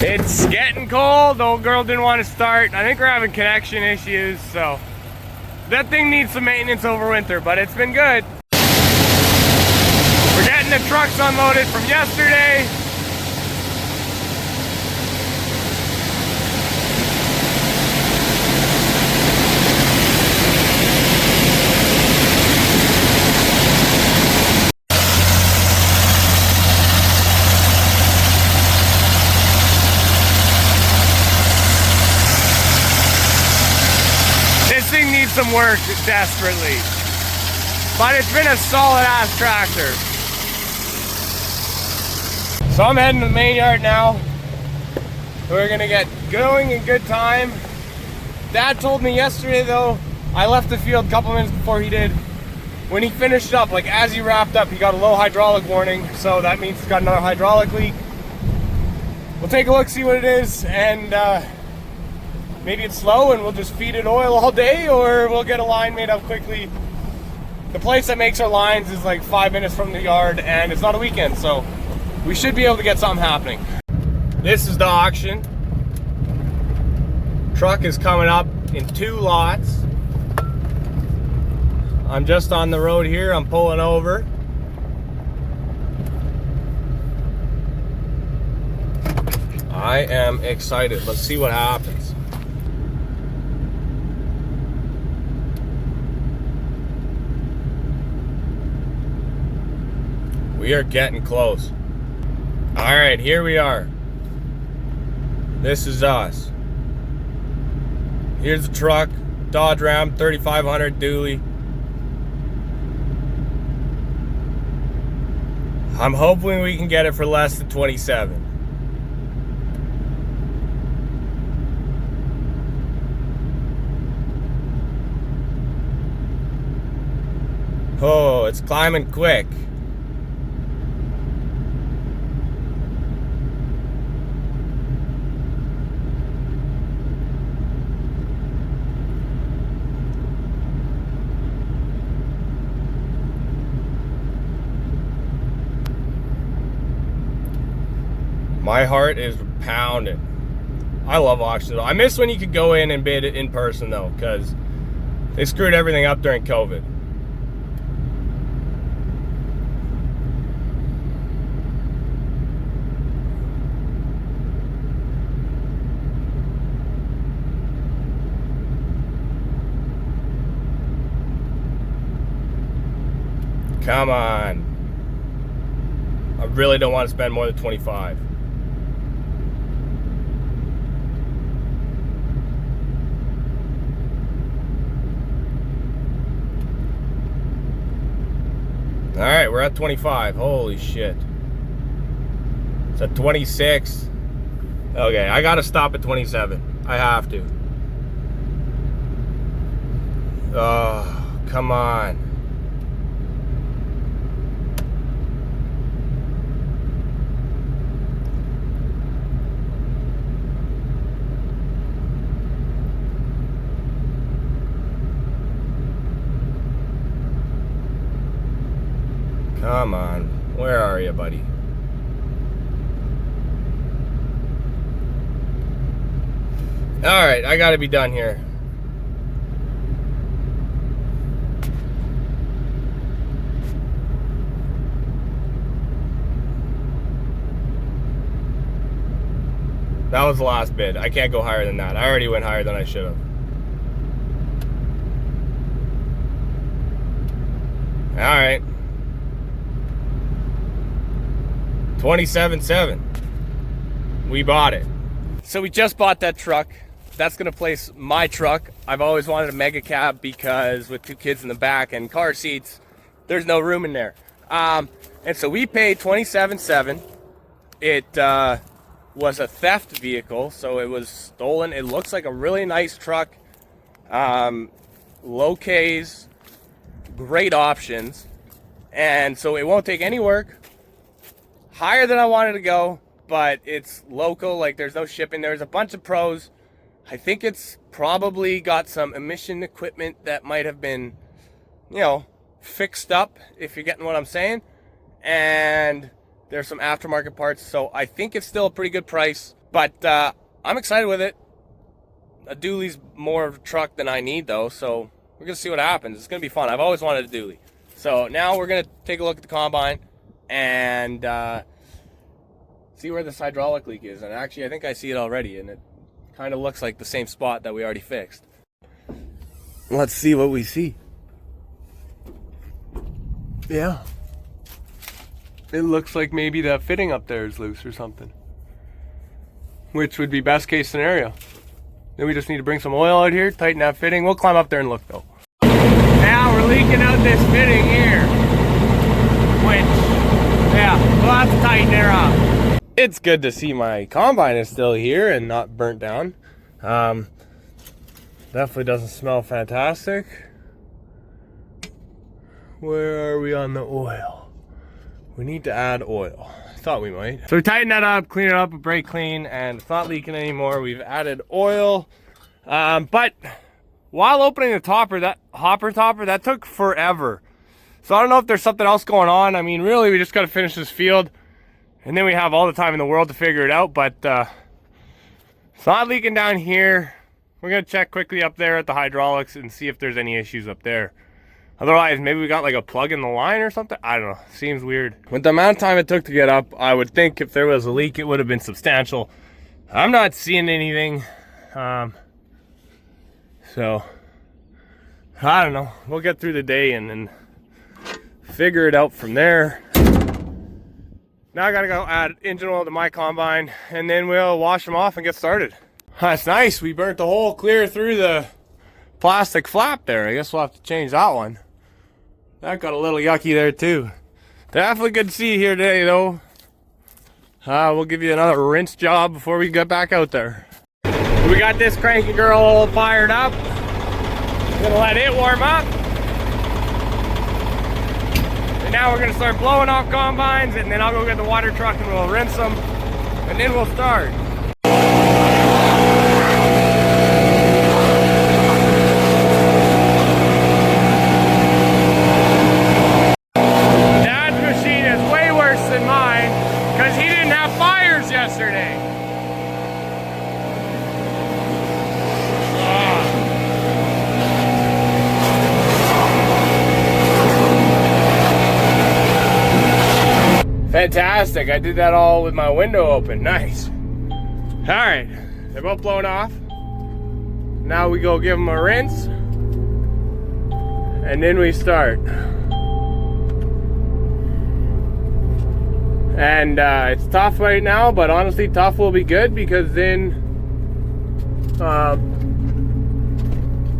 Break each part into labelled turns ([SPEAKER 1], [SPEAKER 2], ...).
[SPEAKER 1] It's getting cold. The old girl didn't want to start. I think we're having connection issues, so that thing needs some maintenance over winter, but it's been good. We're getting the trucks unloaded from yesterday. This thing needs some work desperately, but it's been a solid ass tractor. So I'm heading to the main yard now. We're gonna get going in good time. Dad told me yesterday though, I left the field a couple minutes before he did. When he finished up, like as he wrapped up, he got a low hydraulic warning, so that means he's got another hydraulic leak. We'll take a look, see what it is, and maybe it's slow and we'll just feed it oil all day, or we'll get a line made up quickly. The place that makes our lines is like 5 minutes from the yard, and it's not a weekend, so we should be able to get something happening. This is the auction. Truck is coming up in 2 lots. I'm just on the road here. I'm pulling over. I am excited. Let's see what happens. We are getting close. All right, here we are. This is us. Here's the truck, Dodge Ram 3500 dually. I'm hoping we can get it for less than 27. Oh, it's climbing quick. My heart is pounding. I love auctions. I miss when you could go in and bid it in person though, because they screwed everything up during COVID. Come on. I really don't want to spend more than 25. All right, we're at 25. Holy shit. It's at 26. Okay, I gotta stop at 27. I have to. Oh, come on. Come on. Where are you, buddy? All right, I gotta be done here. That was the last bid. I can't go higher than that. I already went higher than I should have. All right. 27.7. We bought it. So we just bought that truck. That's gonna place my truck. I've always wanted a mega cab because with 2 kids in the back and car seats, there's no room in there. And so we paid 27.7. It was a theft vehicle, so it was stolen. It looks like a really nice truck. Low Ks, great options. And so it won't take any work. Higher than I wanted to go, but it's local, like there's no shipping. There's a bunch of pros. I think it's probably got some emission equipment that might have been, you know, fixed up, if you're getting what I'm saying. And there's some aftermarket parts, so I think it's still a pretty good price. But I'm excited with it. A dually's more of a truck than I need though, so we're gonna see what happens. It's gonna be fun. I've always wanted a dually. So now we're gonna take a look at the combine and see where this hydraulic leak is. And actually, I think I see it already, and it kind of looks like the same spot that we already fixed. Let's see what we see. Yeah. It looks like maybe that fitting up there is loose or something, which would be best case scenario. Then we just need to bring some oil out here, tighten that fitting. We'll climb up there and look though. Now we're leaking out this fitting here, which, yeah, we'll have to tighten her up. It's good to see my combine is still here and not burnt down. Definitely doesn't smell fantastic. Where are we on the oil? We need to add oil. Thought we might. So we tightened that up, clean it up, a brake clean, and it's not leaking anymore. We've added oil. But while opening the topper, that hopper topper, that took forever. So I don't know if there's something else going on. I mean, really, we just got to finish this field, and then we have all the time in the world to figure it out. But it's not leaking down here. We're gonna check quickly up there at the hydraulics and see if there's any issues up there. Otherwise, maybe we got like a plug in the line or something. I don't know. Seems weird. With the amount of time it took to get up, I would think if there was a leak, it would have been substantial. I'm not seeing anything. So, I don't know. We'll get through the day and then figure it out from there. Now I gotta go add engine oil to my combine, and then we'll wash them off and get started. That's nice. We burnt the hole clear through the plastic flap there. I guess we'll have to change that one. That got a little yucky there too. Definitely good to see you here today though. We'll give you another rinse job before we get back out there. We got this cranky girl all fired up. Gonna let it warm up. And now we're gonna start blowing off combines, and then I'll go get the water truck and we'll rinse them, and then we'll start. Yesterday. Fantastic. I did that all with my window open. Nice. All right. They're both blown off. Now we go give them a rinse. And then we start. And it's tough right now, but honestly, tough will be good because then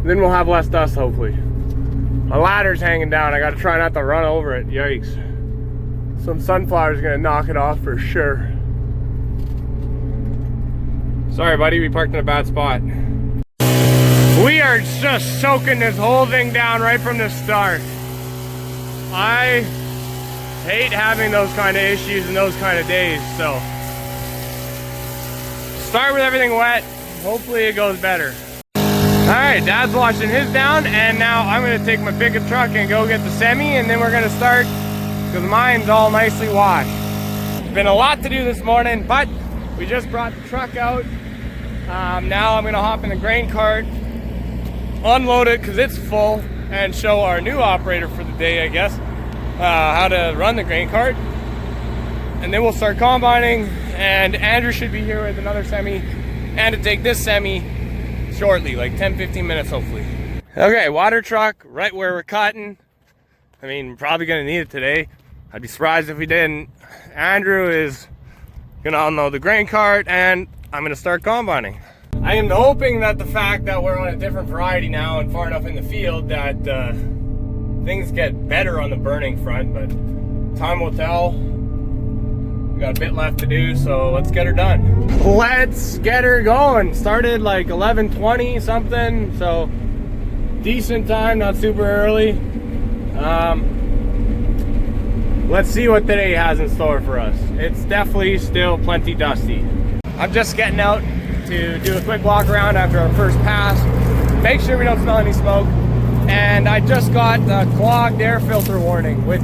[SPEAKER 1] we'll have less dust, hopefully. My ladder's hanging down. I gotta try not to run over it. Yikes. Some sunflowers are gonna knock it off for sure. Sorry, buddy, we parked in a bad spot. We are just soaking this whole thing down right from the start. I hate having those kind of issues and those kind of days, so start with everything wet, hopefully it goes better. Alright, Dad's washing his down, and now I'm going to take my pickup truck and go get the semi, and then we're going to start because mine's all nicely washed. It's been a lot to do this morning, but we just brought the truck out. Now I'm going to hop in the grain cart, unload it because it's full, and show our new operator for the day, I guess, how to run the grain cart, and then we'll start combining, and Andrew should be here with another semi and to take this semi shortly, like 10-15 minutes hopefully. Okay, water truck right where we're cutting. I mean, probably gonna need it today. I'd be surprised if we didn't. Andrew is gonna unload the grain cart and I'm gonna start combining. I am hoping that the fact that we're on a different variety now and far enough in the field that things get better on the burning front, but time will tell. We got a bit left to do, so let's get her done. Let's get her going. Started like 11:20 something, so decent time, not super early. Let's see what today has in store for us. It's definitely still plenty dusty. I'm just getting out to do a quick walk around after our first pass, make sure we don't smell any smoke. And I just got a clogged air filter warning, which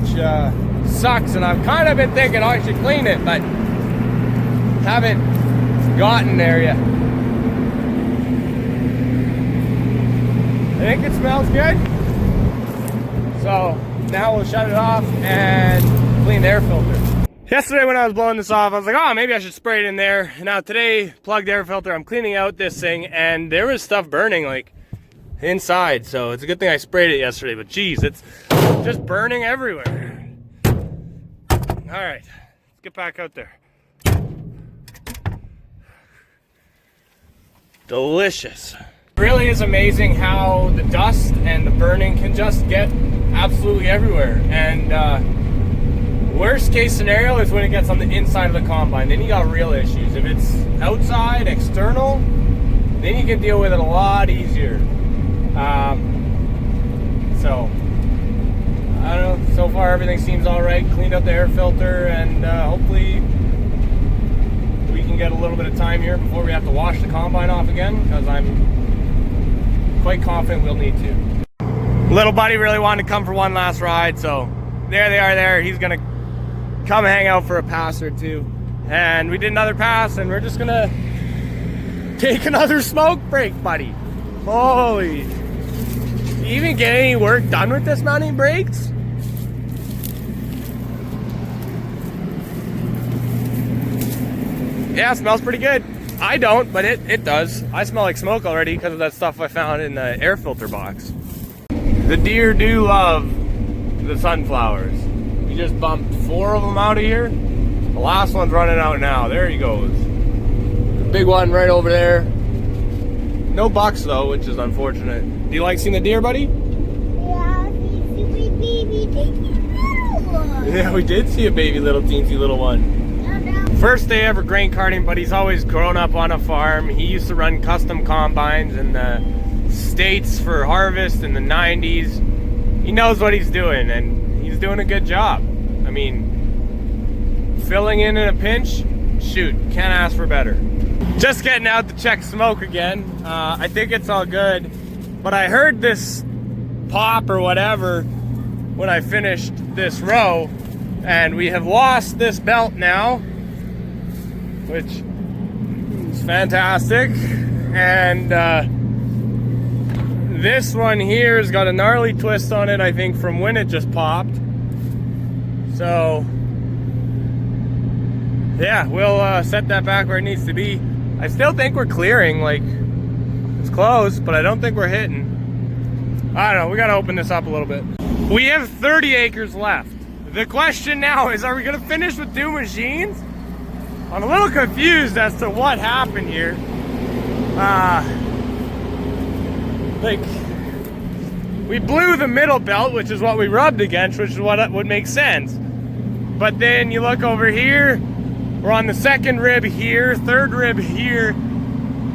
[SPEAKER 1] sucks, and I've kind of been thinking I should clean it, but haven't gotten there yet. I think it smells good. So now we'll shut it off and clean the air filter. Yesterday when I was blowing this off, I was like, oh, maybe I should spray it in there. Now today, plugged air filter, I'm cleaning out this thing, and there was stuff burning like inside. So it's a good thing I sprayed it yesterday, but geez, it's just burning everywhere. All right, let's get back out there. Delicious. It really is amazing how the dust and the burning can just get absolutely everywhere. And worst case scenario is when it gets on the inside of the combine. Then you got real issues. If it's outside, external, then you can deal with it a lot easier. So I don't know. So far everything seems all right. Cleaned up the air filter, and hopefully we can get a little bit of time here before we have to wash the combine off again, because I'm quite confident we'll need to. Little buddy really wanted to come for one last ride, so there they are there. He's gonna come hang out for a pass or two. And we did another pass, and we're just gonna take another smoke break, buddy. Holy. You even get any work done with this mounting brakes? Yeah, it smells pretty good. I don't, but it does. I smell like smoke already because of that stuff I found in the air filter box. The deer do love the sunflowers. We just bumped 4 of them out of here. The last one's running out now. There he goes. The big one right over there. No bucks though, which is unfortunate. Do you like seeing the deer, buddy?
[SPEAKER 2] Yeah, baby,
[SPEAKER 1] Yeah, we did see a baby little teensy little one. First day ever grain carting, but he's always grown up on a farm. He used to run custom combines in the States for harvest in the 90s. He knows what he's doing, and he's doing a good job. I mean, filling in a pinch, shoot, can't ask for better. Just getting out to check smoke again. I think it's all good, but I heard this pop or whatever when I finished this row, and we have lost this belt now, which is fantastic. And this one here has got a gnarly twist on it, I think, from when it just popped. So yeah, we'll set that back where it needs to be. I still think we're clearing, like it's close, but I don't think we're hitting. I don't know, we gotta open this up a little bit. We have 30 acres left. The question now is, are we gonna finish with 2 machines? I'm a little confused as to what happened here. Like, we blew the middle belt, which is what we rubbed against, which is what would make sense. But then you look over here, we're on the 2nd rib here, 3rd rib here.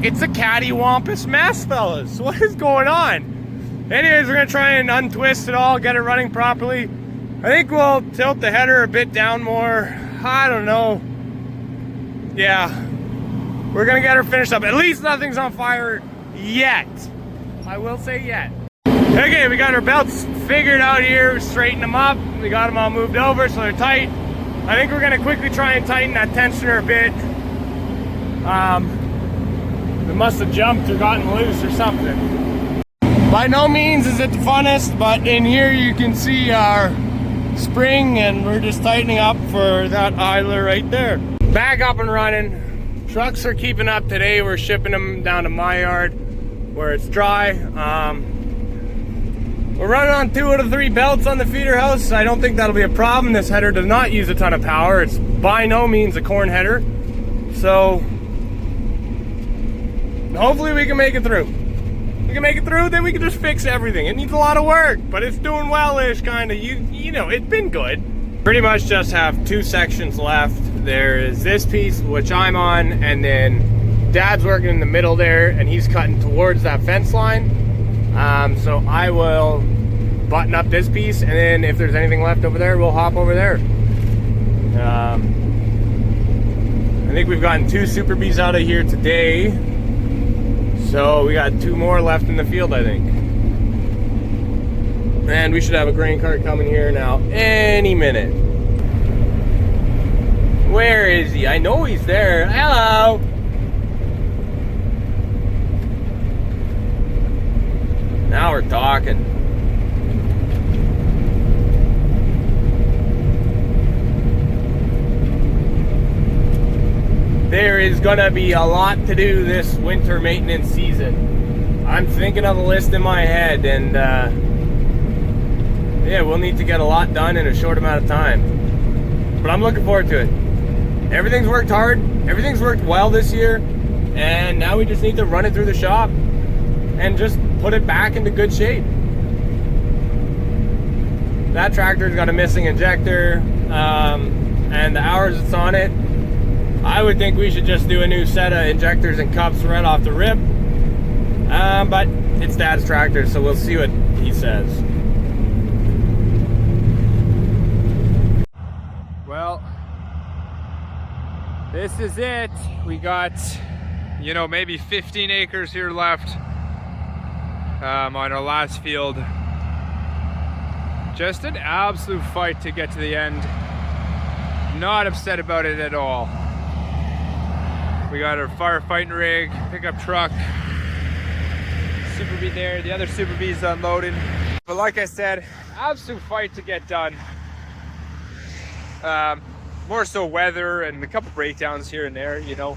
[SPEAKER 1] It's a cattywampus mess, fellas. What is going on? Anyways, we're gonna try and untwist it all, get it running properly. I think we'll tilt the header a bit down more. I don't know. Yeah, we're gonna get her finished up. At least nothing's on fire yet. I will say yet. Okay, we got our belts figured out here, straightened them up. We got them all moved over so they're tight. I think we're gonna quickly try and tighten that tensioner a bit. It must have jumped or gotten loose or something. By no means is it the funnest, but in here you can see our spring, and we're just tightening up for that idler right there. Back up and running. Trucks are keeping up today. We're shipping them down to my yard where it's dry. We're running on 2 out of 3 belts on the feeder house. I don't think that'll be a problem. This header does not use a ton of power. It's by no means a corn header. So hopefully we can make it through. We can make it through, then we can just fix everything. It needs a lot of work, but it's doing well-ish, kind of. You know, it's been good. Pretty much just have 2 sections left. There is this piece, which I'm on, and then Dad's working in the middle there, and he's cutting towards that fence line. So I will button up this piece, and then if there's anything left over there, we'll hop over there. I think we've gotten 2 Super Bs out of here today. So we got 2 more left in the field, I think. And we should have a grain cart coming here now any minute. Where is he? I know he's there. Hello. now we're talking. There is gonna be a lot to do this winter maintenance season. I'm thinking of a list in my head, and yeah, we'll need to get a lot done in a short amount of time. But I'm looking forward to it. Everything's worked hard, everything's worked well this year, and now we just need to run it through the shop and just put it back into good shape. That tractor's got a missing injector, and the hours it's on it, I would think we should just do a new set of injectors and cups right off the rip. But it's Dad's tractor, so we'll see what he says. Well, this is it. We got, you know, maybe 15 acres here left on our last field. Just an absolute fight to get to the end. Not upset about it at all. We got our firefighting rig, pickup truck, Super Bee there, the other Super Bee's unloading. But like I said, absolute fight to get done. More so weather and a couple breakdowns here and there, you know.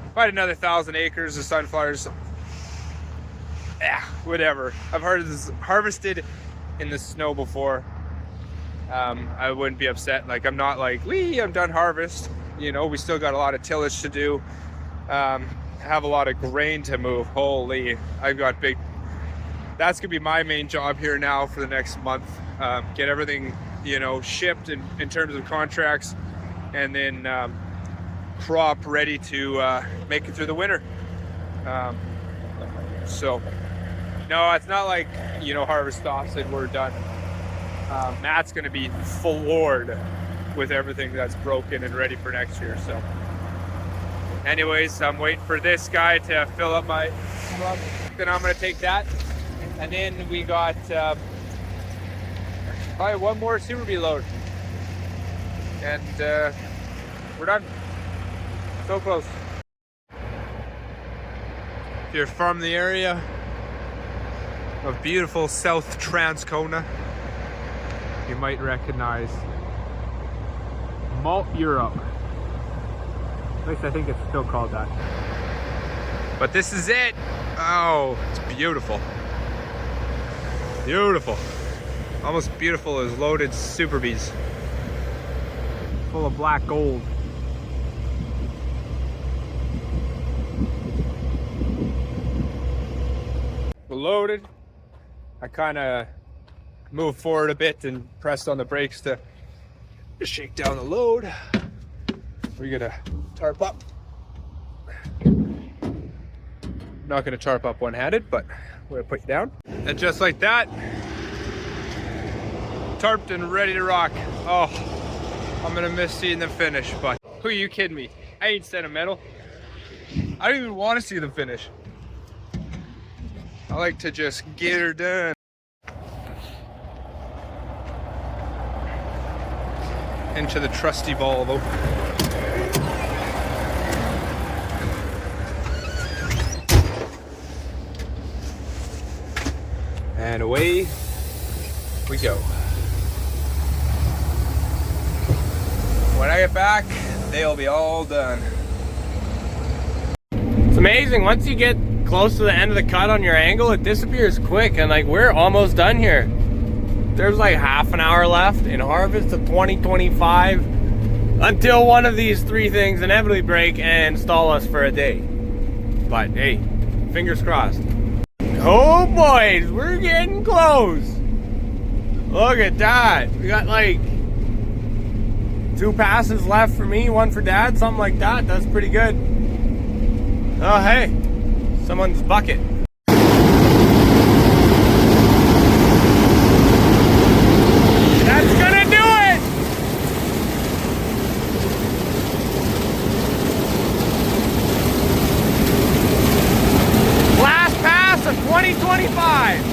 [SPEAKER 1] If I had another 1,000 acres of sunflowers, whatever. I've harvested in the snow before. I wouldn't be upset. Like, I'm not like, I'm done harvest. You know, we still got a lot of tillage to do. Have a lot of grain to move. Holy, I've got big, that's gonna be my main job here now for the next month. Get everything, you know, shipped in terms of contracts, and then crop ready to make it through the winter. So no, it's not like, you know, harvest stops and we're done. Matt's gonna be floored with everything that's broken and ready for next year. So anyways, I'm waiting for this guy to fill up my truck. Then I'm gonna take that, and then we got probably one more Super Bee load, and we're done. So close. If you're from the area of beautiful South Transcona, you might recognize Malt Europe. At least I think it's still called that. But this is it. Oh, it's beautiful. Beautiful. Almost beautiful as loaded Super Bees. Full of black gold. Loaded. I kind of moved forward a bit and pressed on the brakes to shake down the load. We're gonna tarp up. Not gonna tarp up one-handed, but we're gonna put you down. And just like that, tarped and ready to rock. Oh, I'm gonna miss seeing them finish, but who are you kidding me? I ain't sentimental. I don't even want to see them finish. I like to just get her done. Into the trusty Volvo. And away we go. When I get back, they'll be all done. It's amazing, once you get close to the end of the cut on your angle, it disappears quick, and like, we're almost done here. There's like half an hour left in harvest of 2025 until one of these three things inevitably break and stall us for a day. But hey, fingers crossed. Oh boys, we're getting close. Look at that. We got like 2 passes left for me, 1 for Dad, something like that. That's pretty good. Oh hey, someone's bucket. That's gonna do it! Last pass of 2025.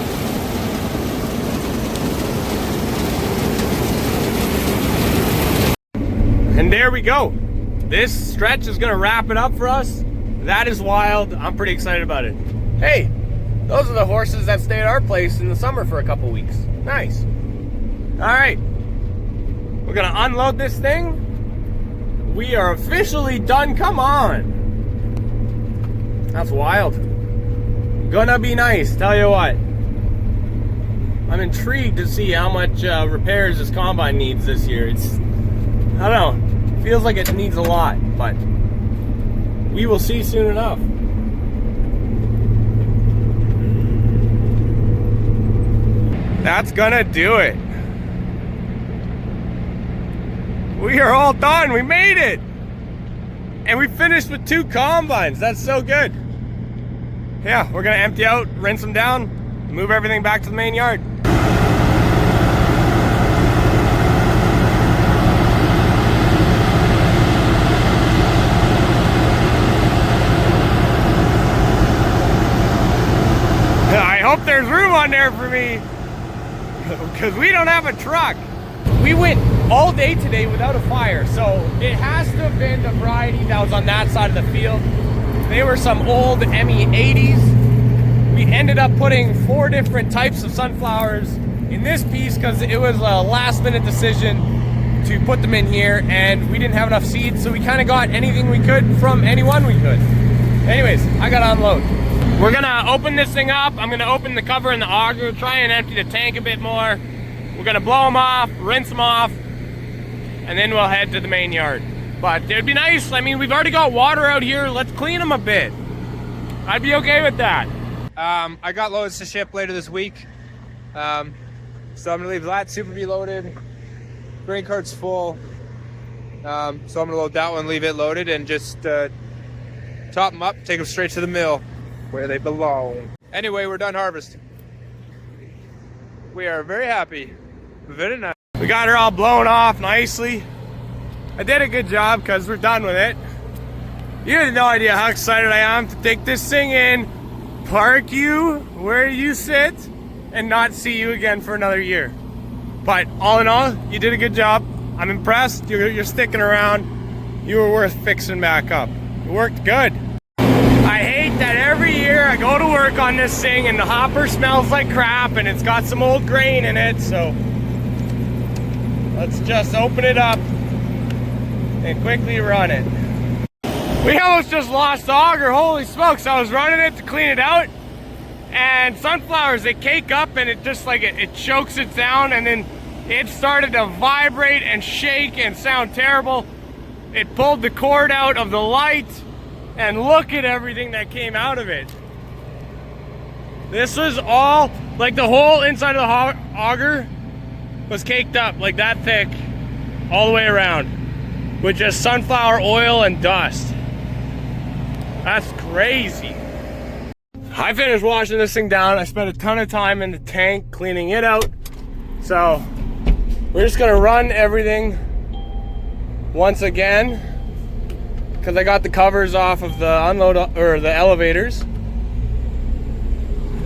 [SPEAKER 1] And there we go. This stretch is gonna wrap it up for us. That is wild. I'm pretty excited about it. Hey, Those are the horses that stay at our place in the summer for a couple weeks. Nice. All right. We're gonna unload this thing. We are officially done. Come on. That's wild. Gonna be nice, tell you what. I'm intrigued to see how much repairs this combine needs this year. It's, I don't know, feels like it needs a lot, but we will see soon enough. That's gonna do it. We are all done, we made it! And we finished with 2 combines, that's so good. Yeah, we're gonna empty out, rinse them down, move everything back to the main yard. I hope there's room on there for me, because we don't have a truck. We went all day today without a fire, so it has to have been the variety that was on that side of the field. They were some old ME80s. We ended up putting 4 different types of sunflowers in this piece because it was a last minute decision to put them in here, and we didn't have enough seeds, so we kind of got anything we could from anyone we could. Anyways, I gotta unload. We're gonna open this thing up. I'm gonna open the cover and the auger, try and empty the tank a bit more. We're gonna blow them off, rinse them off, and then we'll head to the main yard. But it'd be nice, I mean, we've already got water out here, let's clean them a bit. I'd be okay with that. I got loads to ship later this week. So I'm gonna leave that Super B loaded. Grain cart's full. So I'm gonna load that one, leave it loaded, and just top them up, take them straight to the mill where they belong. Anyway, we're done harvesting. We are very happy. Very nice. We got her all blown off nicely. I did a good job because we're done with it. You have no idea how excited I am to take this thing in, park you where you sit, and not see you again for another year. But all in all, you did a good job. I'm impressed. You're sticking around. You were worth fixing back up. It worked good. I hate that every year I go to work on this thing and the hopper smells like crap and it's got some old grain in it, so let's just open it up and quickly run it. We almost just lost the auger, holy smokes. I was running it to clean it out, and sunflowers, they cake up and it just like it chokes it down, and then it started to vibrate and shake and sound terrible. It pulled the cord out of the light, and look at everything that came out of it. This was all, like the whole inside of the auger was caked up like that thick all the way around with just sunflower oil and dust. That's crazy. I finished washing this thing down. I spent a ton of time in the tank cleaning it out. So we're just gonna run everything once again because I got the covers off of the unload or the elevators.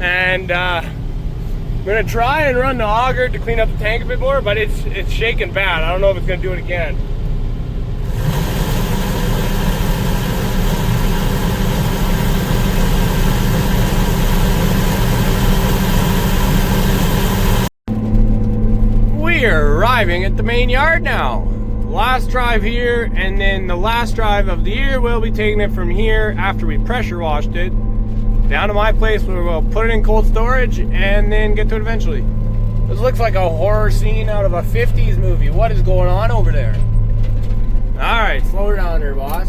[SPEAKER 1] And I'm gonna try and run the auger to clean up the tank a bit more, but it's shaking bad. I don't know if it's gonna do it again. We are arriving at the main yard now. Last drive here, and then the last drive of the year, we'll be taking it from here after we pressure washed it down to my place where we'll put it in cold storage and then get to it eventually. This looks like a horror scene out of a 50s movie. What is going on over there? Alright, slow her down there, boss.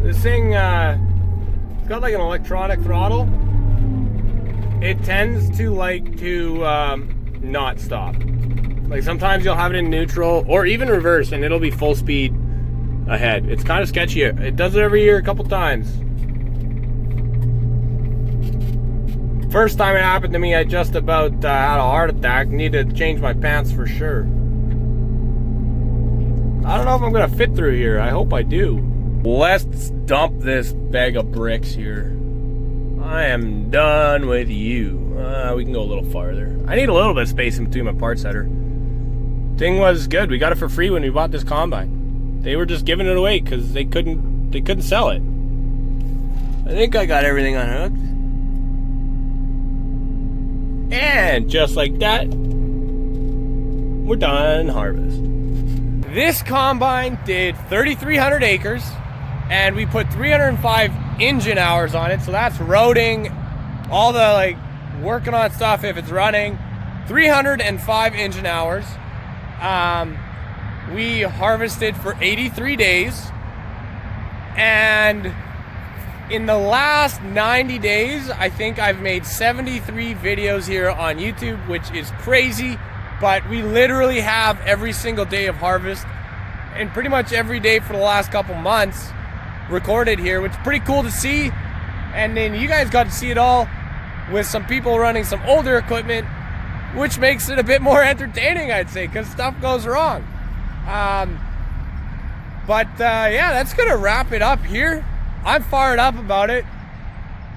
[SPEAKER 1] This thing, it's got like an electronic throttle. It tends to like to not stop. Like sometimes you'll have it in neutral or even reverse and it'll be full speed ahead. It's kind of sketchy. It does it every year a couple times. First time it happened to me, I just about had a heart attack. Needed to change my pants for sure. I don't know if I'm gonna fit through here. I hope I do. Let's dump this bag of bricks here. I am done with you. We can go a little farther. I need a little bit of space in between my parts header. Thing was good. We got it for free when we bought this combine. They were just giving it away because they couldn't sell it. I think I got everything unhooked. And just like that, we're done harvest. This combine did 3,300 acres, and we put 305 engine hours on it. So that's roading, all the like working on stuff if it's running. 305 engine hours. We harvested for 83 days, and in the last 90 days, I think I've made 73 videos here on YouTube, which is crazy, but we literally have every single day of harvest and pretty much every day for the last couple months recorded here, which is pretty cool to see. And then you guys got to see it all with some people running some older equipment, which makes it a bit more entertaining, I'd say, because stuff goes wrong. Yeah, that's gonna wrap it up here. I'm fired up about it.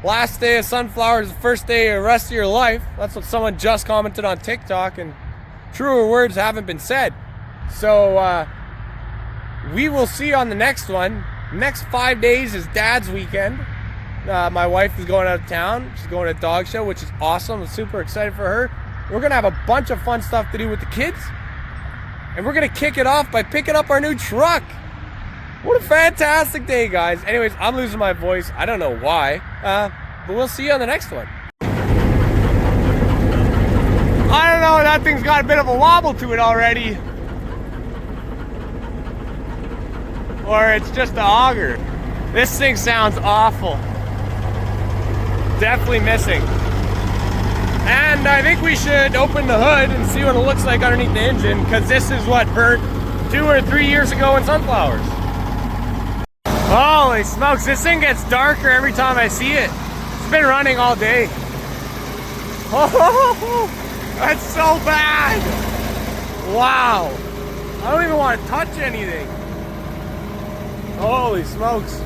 [SPEAKER 1] Last day of sunflowers, the first day of the rest of your life. That's what someone just commented on TikTok, and truer words haven't been said. So we will see you on the next one. Next 5 days is Dad's weekend. My wife is going out of town. She's going to a dog show, which is awesome. I'm super excited for her. We're gonna have a bunch of fun stuff to do with the kids, and we're gonna kick it off by picking up our new truck. What a fantastic day, guys. Anyways, I'm losing my voice. I don't know why, but we'll see you on the next one. I don't know, that thing's got a bit of a wobble to it already. Or it's just the auger. This thing sounds awful. Definitely missing. And I think we should open the hood and see what it looks like underneath the engine, because this is what burnt 2 or 3 years ago in sunflowers. Holy smokes, this thing gets darker every time I see it. It's been running all day. Oh, that's so bad. Wow. I don't even want to touch anything. Holy smokes.